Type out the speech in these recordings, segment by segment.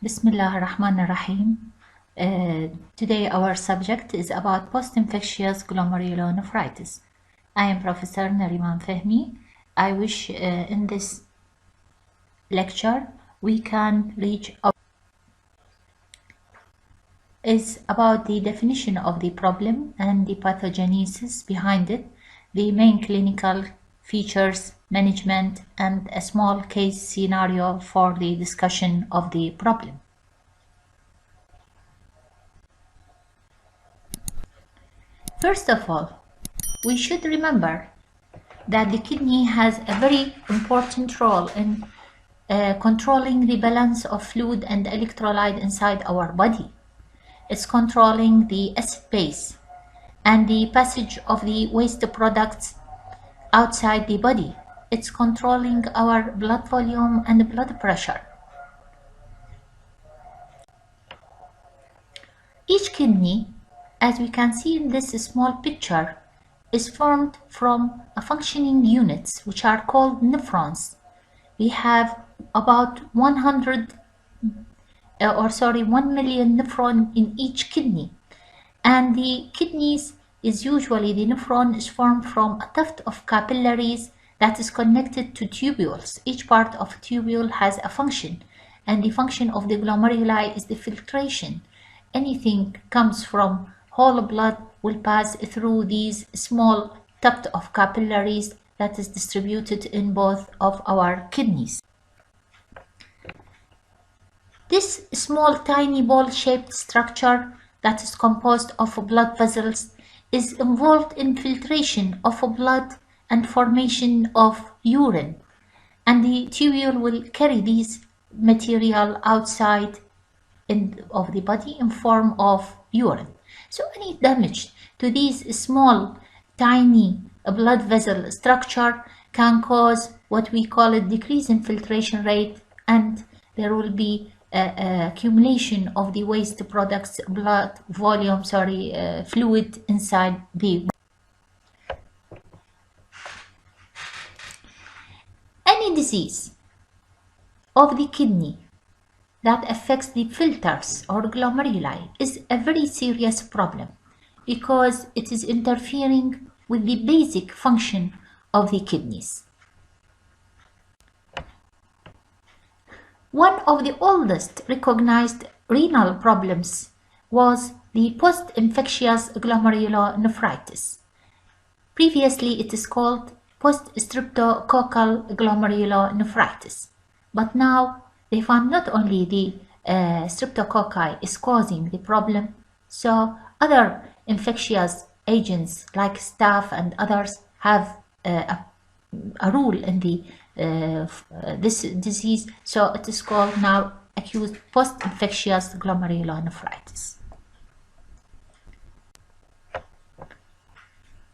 Bismillah ar-Rahman ar-Rahim. Today our subject is about post-infectious glomerulonephritis. I am Professor Nariman Fahmi. I wish in this lecture we can reach is about the definition of the problem and the pathogenesis behind it, the main clinical features, management, and a small case scenario for the discussion of the problem. First of all, we should remember that the kidney has a very important role in controlling the balance of fluid and electrolyte inside our body. It's controlling the acid base and the passage of the waste products outside the body. It's controlling our blood volume and blood pressure. Each kidney, as we can see in this small picture, is formed from functioning units which are called nephrons. We have about 1 million nephron in each kidney, and the kidneys is usually the nephron is formed from a tuft of capillaries that is connected to tubules. Each part of a tubule has a function, and the function of the glomeruli is the filtration. Anything comes from whole blood will pass through these small tuft of capillaries that is distributed in both of our kidneys. This small tiny ball-shaped structure that is composed of blood vessels is involved in filtration of blood and formation of urine, and the tubule will carry these material outside of the body in form of urine. So any damage to these small tiny blood vessel structure can cause what we call a decrease in filtration rate, and there will be accumulation of the waste products, blood volume, fluid inside the. Any disease of the kidney that affects the filters or glomeruli is a very serious problem because it is interfering with the basic function of the kidneys. One of the oldest recognized renal problems was the post-infectious glomerulonephritis. Previously, it is called post-streptococcal glomerulonephritis, but now they found not only the streptococci is causing the problem, so other infectious agents like staph and others have a role in the this disease, so it is called now acute post-infectious glomerulonephritis.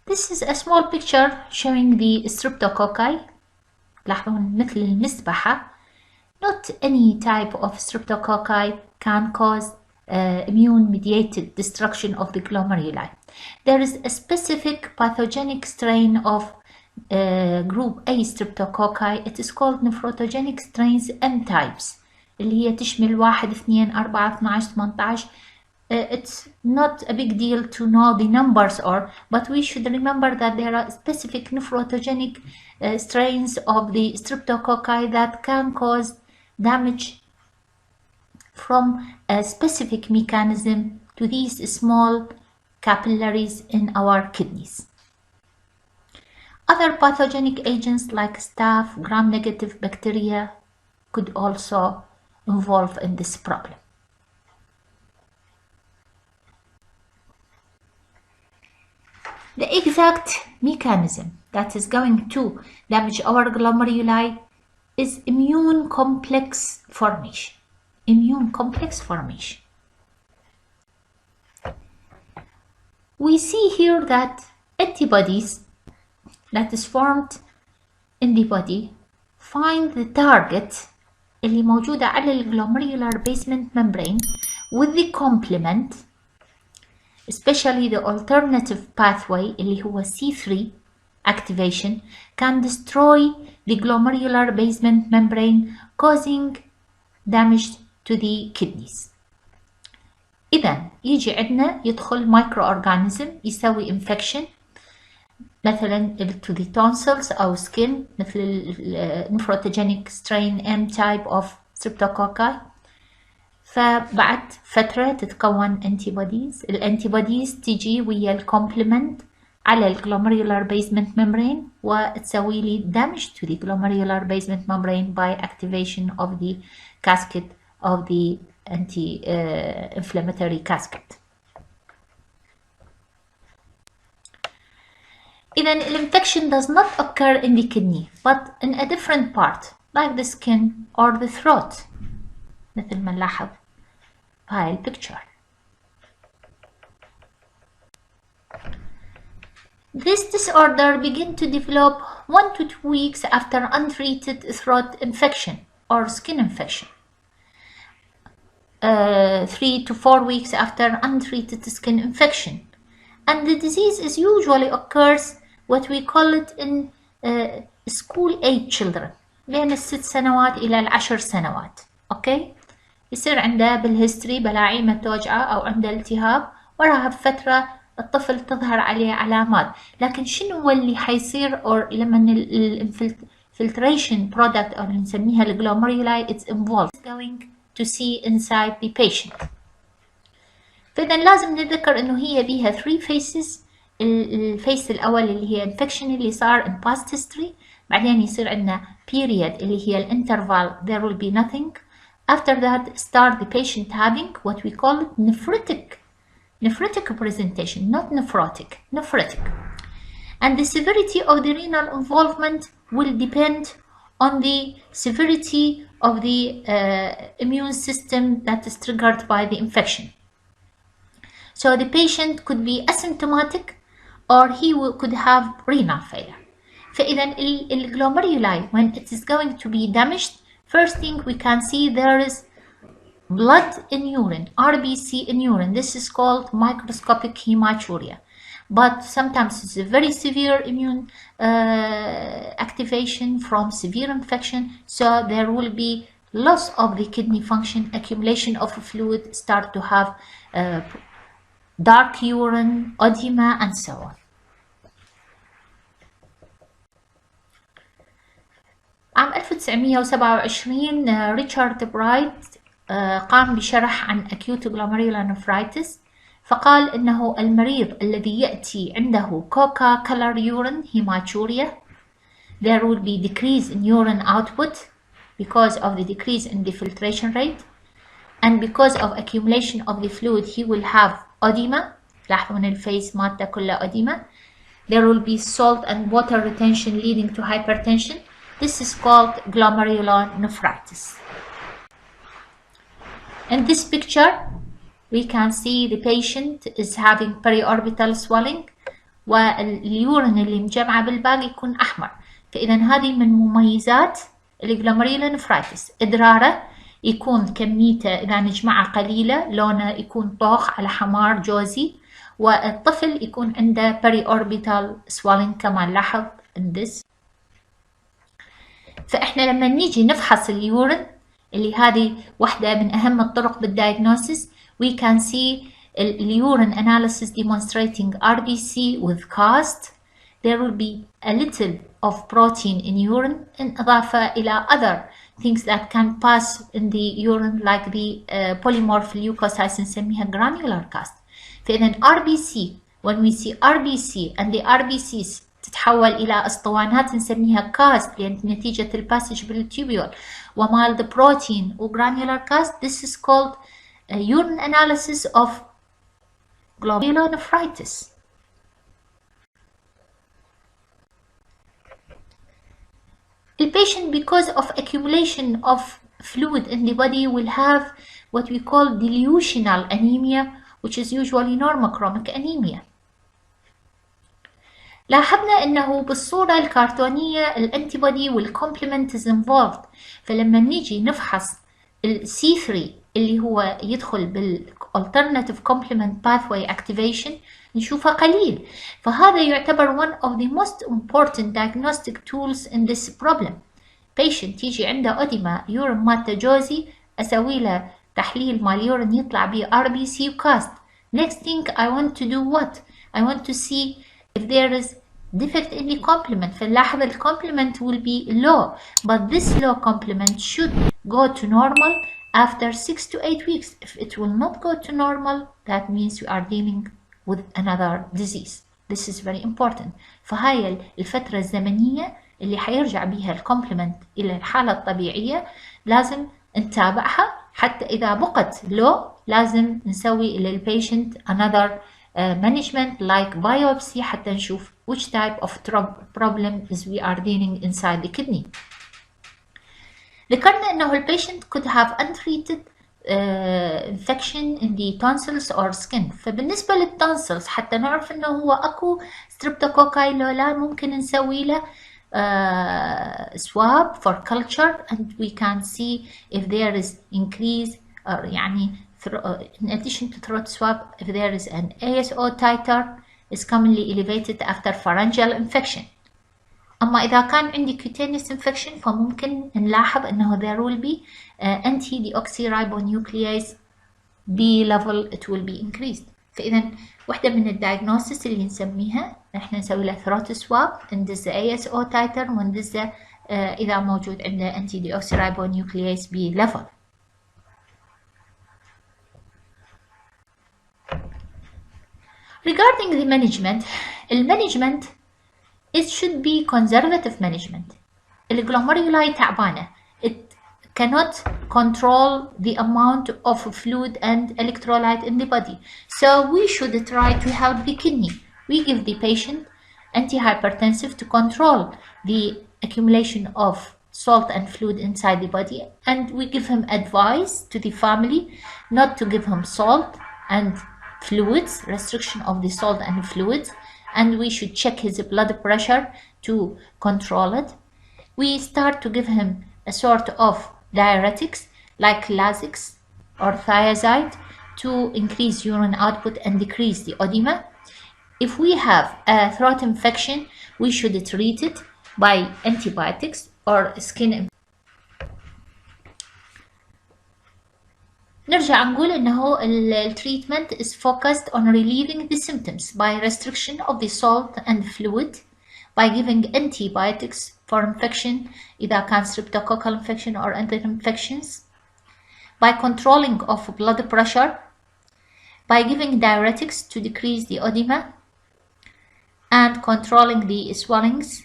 This is a small picture showing the streptococci. تلاحظون مثل المسبحة. Not any type of streptococci can cause immune-mediated destruction of the glomeruli. There is a specific pathogenic strain of group A streptococci. It is called nephrogenic strains M types اللي هي تشمل 1 2 4 12 18. It's not a big deal to know the numbers, but we should remember that there are specific nephrogenic strains of the streptococci that can cause damage from a specific mechanism to these small capillaries in our kidneys. Other pathogenic agents like staph, gram-negative bacteria could also involve in this problem. The exact mechanism that is going to damage our glomeruli is immune complex formation. Immune complex formation. We see here that antibodies that is formed in the body find the target اللي موجودة على glomerular basement membrane with the complement, especially the alternative pathway اللي هو C3 activation can destroy the glomerular basement membrane, causing damage to the kidneys. إذا يجي عندنا يدخل مايكرو أورجانيزم يسوي infection مثلا to the tonsils أو skin مثل النفروتوجينيك strain M type of streptococci. فبعد فترة تتكون antibodies. الانتيبوديز تيجي ويا الكومبلمنت على الجلوميرولار basement membrane وتسوي لي damage to the glomerular basement membrane by activation of the cascade of the anti-inflammatory cascade. Then infection does not occur in the kidney but in a different part like the skin or the throat مثل ما نلاحظ بهاي البيكتشر. This disorder begin to develop 1 to 2 weeks after untreated throat infection or skin infection. 3 to 4 weeks after untreated skin infection. And the disease is usually occurs what we call it in school age children بين ال6 سنوات إلى ال10 سنوات. أوكي؟ يصير عنده بالهيستوري بلاعيمة توجعه أو عنده التهاب وراها بفترة الطفل تظهر عليه علامات. لكن شنو اللي حيصير أو لما الفلتريشن برودكت أو اللي نسميها الجلوميرولاي it's involved going to see inside the patient. فإذا لازم نذكر إنه هي بيها 3 phases. الفيس الأول اللي هي infection اللي صار in past history. بعدين يصير عندنا period اللي هي الانترفال there will be nothing. After that start the patient having what we call it nephritic presentation, not nephrotic. And the severity of the renal involvement will depend on the severity of the immune system that is triggered by the infection. So the patient could be asymptomatic or he could have renal failure. فإذا الجلوmeruli when it is going to be damaged, first thing we can see there is blood in urine, RBC in urine. This is called microscopic hematuria. But sometimes it's a very severe immune activation from severe infection. So there will be loss of the kidney function, accumulation of fluid, start to have dark urine, edema, and so on. عام 1927 ريتشارد برايت قام بشرح عن acute glomerulonephritis فقال إنه المريض الذي يأتي عنده coca color urine hematuria there will be decrease in urine output because of the decrease in the filtration rate and because of accumulation of the fluid he will have edema. لاحظوا إن الفيس مالته كله edema. There will be salt and water retention leading to hypertension. This is called glomerulonephritis. In this picture, we can see the patient is having periorbital swelling واليورين اللي مجمعة بالباقي يكون أحمر. فإذا هذه من مميزات الجلوميرولونفرايتس. إدراره يكون كميته إذا نجمعه قليلة لونه يكون طوخ على حمار جوزي والطفل يكون عنده periorbital swelling كما نلاحظ in this. فإحنا لما نيجي نفحص اليورين اللي هذه واحدة من أهم الطرق بالdiagnosis we can see urine analysis demonstrating RBC with cast. There will be a little of protein in urine in إضافة إلى other things that can pass in the urine like the polymorph leukocytes نسميها granular cast. فإذا RBC when we see RBC and the RBCs تتحول إلى أسطوانات نسميها كاست لأن نتيجة الباسج بالتيوبيول ومال the protein وgranular cast. This is called a urine analysis of glomerulonephritis. The patient because of accumulation of fluid in the body will have what we call dilutional anemia which is usually normochromic anemia. لاحظنا انه بالصورة الكرتونية الانتيبودي والكومبلمنت is involved. فلما نيجي نفحص C3 اللي هو يدخل بالalternative complement pathway activation نشوفه قليل. فهذا يعتبر one of the most important diagnostic tools in this problem. Patient يجي عنده edema urine مالته جوزي أسوي له تحليل مال يورين يطلع بيه RBC وكاست. Next thing I want to do what? I want to see if there is defect in the complement. فنلاحظ ال complement will be low, but this low complement should go to normal after 6 to 8 weeks. If it will not go to normal, that means we are dealing with another disease. This is very important. فهاي الفترة الزمنية اللي حيرجع بيها الكومبلمنت إلى الحالة الطبيعية لازم نتابعها، حتى إذا بقت low لازم نسوي للبيشنت another management like biopsy حتى نشوف which type of problem is we are dealing inside the kidney. ذكرنا أنه البيشنت could have untreated infection in the tonsils or skin. فبالنسبة للتونسلز حتى نعرف أنه هو أكو ستريبتوكوكاي لو لا، ممكن نسوي له swab for culture and we can see if there is increase or يعني in addition to throat swab if there is an ASO titer is commonly elevated after pharyngeal infection. أما إذا كان عندي cutaneous infection فممكن نلاحظ أنه there will be anti-deoxyribonuclease B level it will be increased. فإذا واحدة من الدايجنوستس اللي نسميها نحن نسوي له throat swab ندز ASO titer وندز إذا موجود عنده anti-deoxyribonuclease B level. Regarding the management, it should be conservative management. الجلوميريولاي تعبانة. It cannot control the amount of fluid and electrolyte in the body. So we should try to help the kidney. We give the patient antihypertensive to control the accumulation of salt and fluid inside the body, and we give him advice to the family not to give him salt and fluids, restriction of the salt and fluids, and we should check his blood pressure to control it. We start to give him a sort of diuretics like Lasix or thiazide to increase urine output and decrease the edema. If we have a throat infection, we should treat it by antibiotics or skin infection. نرجع نقول إنه التريتمنت is focused on relieving the symptoms by restriction of the salt and fluid, by giving antibiotics for infection إذا كان streptococcal infection or other infections, by controlling of blood pressure, by giving diuretics to decrease the edema, and controlling the swellings.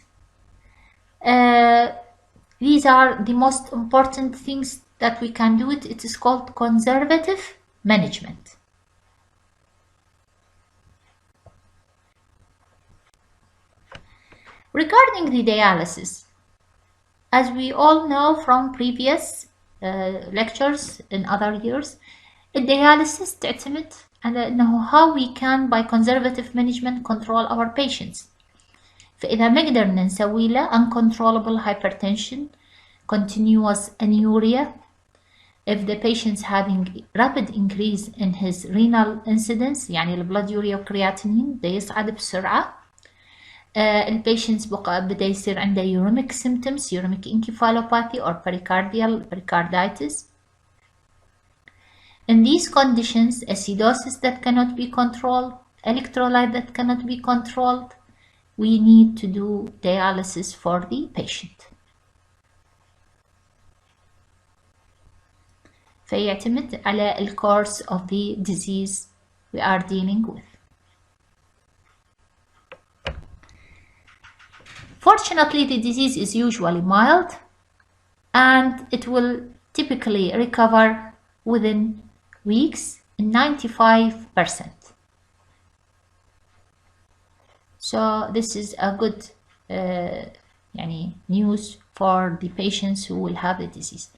These are the most important things that we can do it. It is called conservative management. Regarding the dialysis, as we all know from previous lectures in other years, الدياليسيس تعتمد على إنه how we can by conservative management control our patients. فإذا ما قدرنا نسوي له uncontrollable hypertension, continuous anuria, if the patient's having rapid increase in his renal incidence يعني البلد يوريا وكرياتينين ده يصعد بسرعة، البيشنتس بدأ يصير عنده uremic symptoms, uremic encephalopathy or pericarditis. In these conditions, acidosis that cannot be controlled, electrolyte that cannot be controlled, we need to do dialysis for the patient. فيعتمد على the course of the disease we are dealing with. Fortunately, the disease is usually mild and it will typically recover within weeks in 95%. So this is a good news for the patients who will have the disease.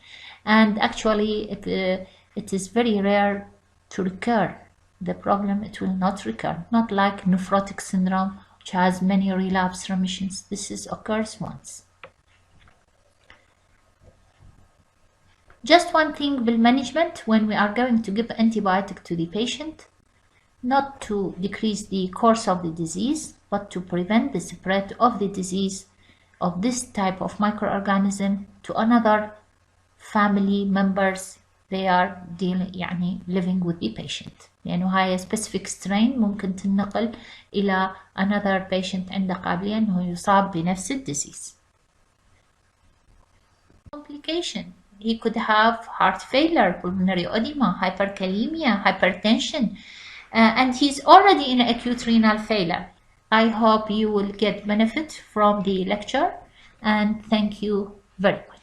And actually it is very rare to recur. The problem, it will not recur, not like nephrotic syndrome which has many relapse remissions. This occurs once. Just one thing with management, when we are going to give antibiotic to the patient, not to decrease the course of the disease, but to prevent the spread of the disease of this type of microorganism to another family members, they are يعني living with the patient، لأنه هاي specific strain ممكن تنقل إلى another patient عنده قابلية أنه يصاب بنفس الديزيز. Complication: he could have heart failure, pulmonary edema, hyperkalemia, hypertension, and he's already in acute renal failure. I hope you will get benefit from the lecture, and thank you very much.